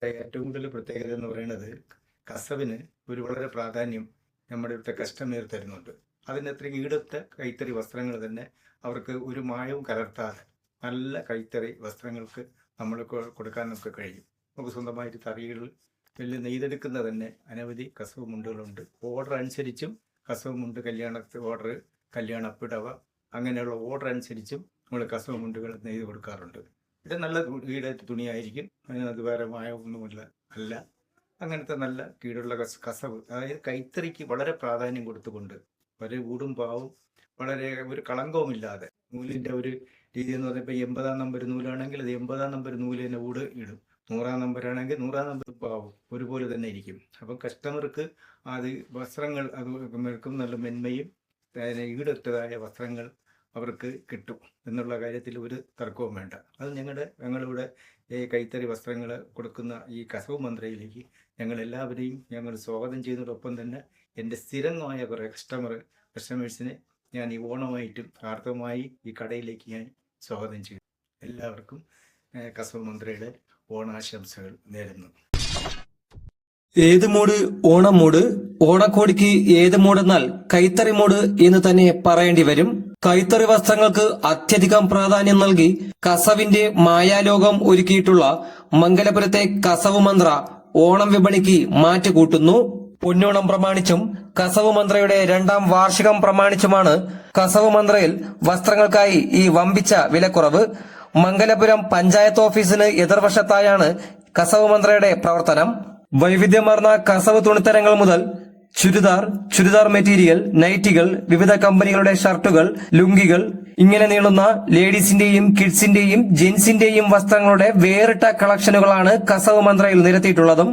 ഏറ്റവും കൂടുതൽ പ്രത്യേകത എന്ന് പറയുന്നത് കസവിന് ഒരു വളരെ പ്രാധാന്യം നമ്മുടെ ഇവിടുത്തെ കസ്റ്റമർ തരുന്നുണ്ട്. അതിന് അത്രയും ഈടത്തെ കൈത്തറി വസ്ത്രങ്ങൾ തന്നെ അവർക്ക് ഒരു മായവും കലർത്താതെ നല്ല കൈത്തറി വസ്ത്രങ്ങൾക്ക് നമ്മൾ കൊടുക്കാൻ നമുക്ക് കഴിയും. നമുക്ക് സ്വന്തമായിട്ട് തറികൾ വലിയ നെയ്തെടുക്കുന്ന തന്നെ അനവധി കസവ് മുണ്ടുകളുണ്ട്. ഓർഡർ അനുസരിച്ചും കസവ് മുണ്ട് ഓർഡർ, കല്യാണപ്പിടവ അങ്ങനെയുള്ള ഓർഡർ അനുസരിച്ചും നമ്മൾ കസവ് മുണ്ടുകൾ നെയ്ത് കൊടുക്കാറുണ്ട്. ഇത് നല്ല ഈടെ തുണിയായിരിക്കും, അതിനകത്ത് വേറെ മായമൊന്നുമില്ല അല്ല. അങ്ങനത്തെ നല്ല കീടുള്ള കസവ്, അതായത് കൈത്തറിക്ക് വളരെ പ്രാധാന്യം കൊടുത്തുകൊണ്ട് ഒരു ഊടും പാവും വളരെ ഒരു കളങ്കവുമില്ലാതെ നൂലിൻ്റെ ഒരു രീതി എന്ന് പറഞ്ഞാൽ ഇപ്പോൾ 80-ാം നമ്പർ നൂലാണെങ്കിൽ അത് 80-ാം നമ്പർ നൂല് തന്നെ ഊട് ഇടും. 100-ാം നമ്പറാണെങ്കിൽ 100-ാം നമ്പർ പാവും ഒരുപോലെ തന്നെ ഇരിക്കും. അപ്പം കസ്റ്റമർക്ക് അത് വസ്ത്രങ്ങൾ അത് നല്ല മെന്മയും ഈടൊറ്റതായ വസ്ത്രങ്ങൾ അവർക്ക് കിട്ടും എന്നുള്ള കാര്യത്തിൽ ഒരു തർക്കവും വേണ്ട. അത് ഞങ്ങളിവിടെ കൈത്തറി വസ്ത്രങ്ങൾ കൊടുക്കുന്ന ഈ കസവ് മന്ത്രയിലേക്ക് ഞങ്ങൾ സ്വാഗതം ചെയ്യുന്നതോടൊപ്പം തന്നെ എൻ്റെ സ്ഥിരമായ കുറേ കസ്റ്റമേഴ്സിനെ ഞാൻ ഈ ഓണമായിട്ടും ആർത്തവമായി ഈ കടയിലേക്ക് ഞാൻ സ്വാഗതം ചെയ്തു. എല്ലാവർക്കും കസവ് മന്ത്രയുടെ ഓണാശംസകൾ നേരുന്നു. ഏത് മൂട് ഓണം മൂട്, ഓണക്കോടിക്ക് ഏത് മൂടെന്നാൽ കൈത്തറി മൂട് എന്ന് തന്നെ പറയേണ്ടി വരും. കൈത്തറി വസ്ത്രങ്ങൾക്ക് അത്യധികം പ്രാധാന്യം നൽകി കസവിന്റെ മായാലോകം ഒരുക്കിയിട്ടുള്ള മംഗലപുരത്തെ കസവ് മന്ത്ര ഓണം വിപണിക്ക് മാറ്റുകൂട്ടുന്നു. പൊന്നോണം പ്രമാണിച്ചും കസവ് മന്ത്രയുടെ 2ാം വാർഷികം പ്രമാണിച്ചുമാണ് കസവ് മന്ത്രയിൽ വസ്ത്രങ്ങൾക്കായി ഈ വമ്പിച്ച വിലക്കുറവ്. മംഗലപുരം പഞ്ചായത്ത് ഓഫീസിന് എതിർവശത്തായാണ് കസവ് മന്ത്രയുടെ പ്രവർത്തനം. വൈവിധ്യമാർന്ന കസവ് തുണിത്തരങ്ങൾ മുതൽ ചുരിദാർ മെറ്റീരിയൽ, നൈറ്റികൾ, വിവിധ കമ്പനികളുടെ ഷർട്ടുകൾ, ലുങ്കികൾ, ഇങ്ങനെ നീളുന്ന ലേഡീസിന്റെയും കിഡ്സിന്റെയും ജെന്റ്സിന്റെയും വസ്ത്രങ്ങളുടെ വേറിട്ട കളക്ഷനുകളാണ് കസവ് മന്ത്രയിൽ നിരത്തിയിട്ടുള്ളതും.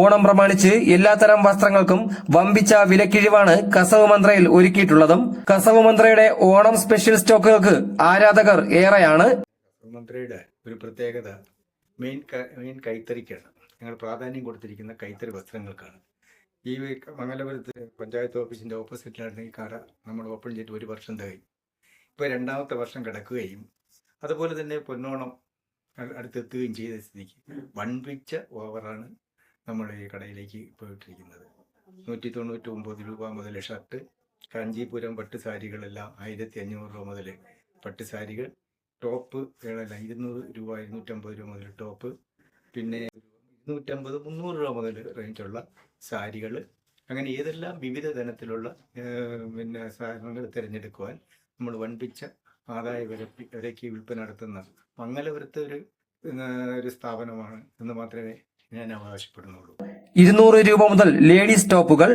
ഓണം പ്രമാണിച്ച് എല്ലാത്തരം വസ്ത്രങ്ങൾക്കും വമ്പിച്ച വിലക്കിഴിവാണ് കസവ് മന്ത്രയിൽ ഒരുക്കിയിട്ടുള്ളതും. കസവ് മന്ത്രയുടെ ഓണം സ്പെഷ്യൽ സ്റ്റോക്കുകൾക്ക് ആരാധകർ ഏറെയാണ്. മന്ത്രയുടെ ഒരു പ്രത്യേകത മെയിൻ കൈത്തറിക്കാണ്. ഞങ്ങൾ പ്രാധാന്യം കൊടുത്തിരിക്കുന്ന കൈത്തറി വസ്ത്രങ്ങൾക്കാണ്. ഈ മംഗലപുരത്ത് പഞ്ചായത്ത് ഓഫീസിൻ്റെ ഓപ്പോസിറ്റിലാണ് ഈ കട നമ്മൾ ഓപ്പൺ ചെയ്തിട്ട് 1 വർഷം തികയും. ഇപ്പോൾ 2ാമത്തെ വർഷം കിടക്കുകയും അതുപോലെ തന്നെ പൊന്നോണം അടുത്തെത്തുകയും ചെയ്ത സ്ഥിതിക്ക് വൻപിച്ച ഓവറാണ് നമ്മൾ ഈ കടയിലേക്ക് പോയിട്ടിരിക്കുന്നത്. 199 രൂപ മുതൽ ഷർട്ട്, കാഞ്ചീപുരം പട്ട് സാരികളെല്ലാം 1500 രൂപ മുതൽ പട്ട് സാരികൾ, ടോപ്പ് 200 രൂപ 250 രൂപ മുതൽ ടോപ്പ്, പിന്നെ 250-300 രൂപ മുതൽ റേഞ്ചുള്ള സാരികൾ, അങ്ങനെ ഏതെല്ലാം വിവിധ തരത്തിലുള്ള സാധനങ്ങൾ തിരഞ്ഞെടുക്കുവാൻ നമ്മൾ വൻപിച്ച ആദായ വിലയ്ക്ക് വിൽപ്പന നടത്തുന്ന മംഗലപുരത്തെ ഒരു സ്ഥാപനമാണ് എന്ന് മാത്രമേ ഞാൻ അവകാശപ്പെടുന്നുള്ളൂ. 200 രൂപ മുതൽ ലേഡീസ് ടോപ്പുകൾ,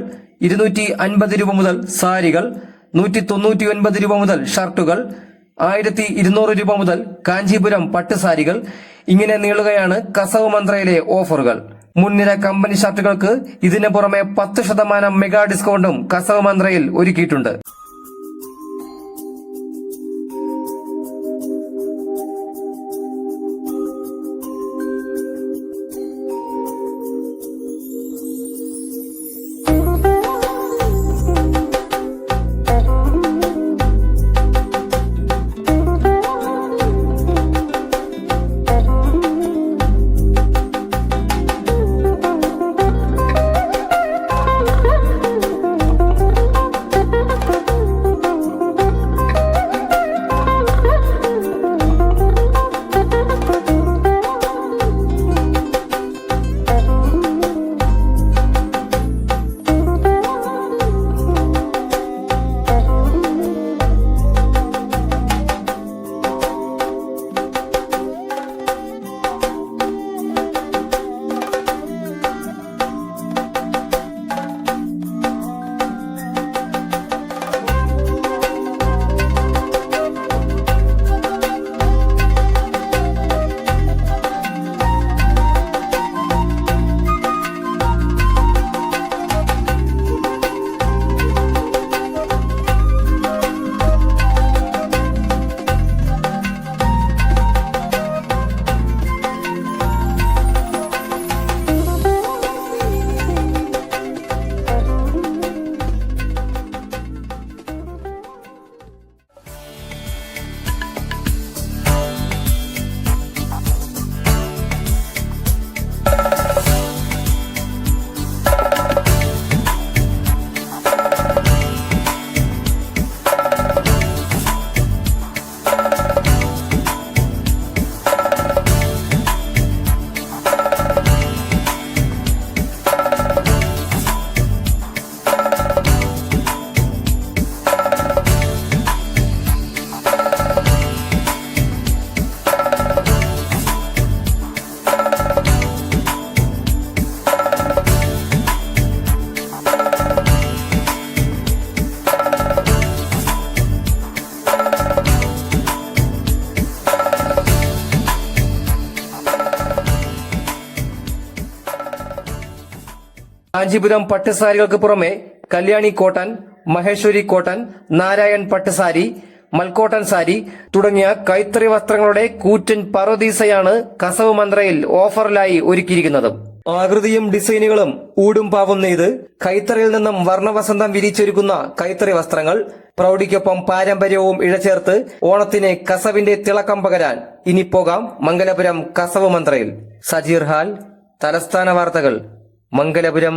250 രൂപ മുതൽ സാരികൾ, 199 രൂപ മുതൽ ഷർട്ടുകൾ, 1200 രൂപ മുതൽ കാഞ്ചീപുരം പട്ടുസാരികൾ, ഇങ്ങനെ നീളുകയാണ് കസവ് മന്ത്രയിലെ ഓഫറുകൾ. മുൻനിര കമ്പനി ഷർട്ടുകൾക്ക് ഇതിന് പുറമെ 10% മെഗാ ഡിസ്കൗണ്ടും കസവ് മന്ത്രയിൽ ഒരുക്കിയിട്ടുണ്ട്. കാഞ്ചീപുരം പട്ടുസാരികൾക്ക് പുറമെ കല്യാണി കോട്ടൺ, മഹേശ്വരി കോട്ടൺ, നാരായൺ പട്ടുസാരി, മൽക്കോട്ടൻ സാരി തുടങ്ങിയ കൈത്തറി വസ്ത്രങ്ങളുടെ കൂറ്റൻ പറുദീസയാണ് കസവ് മന്ത്രയിൽ ഓഫറിലായി ഒരുക്കിയിരിക്കുന്നത്. ആകൃതിയും ഡിസൈനുകളും ഊടും പാവും നെയ്ത് കൈത്തറിയിൽ നിന്നും വർണ്ണവസന്തം വിരിച്ചൊരുക്കുന്ന കൈത്തറി വസ്ത്രങ്ങൾ പ്രൗഢിക്കൊപ്പം പാരമ്പര്യവും ഇഴചേർത്ത് ഓണത്തിന് കസവിന്റെ തിളക്കം പകരാൻ ഇനി പോകാം മംഗലപുരം കസവ് മന്ത്രയിൽ. സജീർ ഹാൽ, തലസ്ഥാന വാർത്തകൾ, മംഗലപുരം.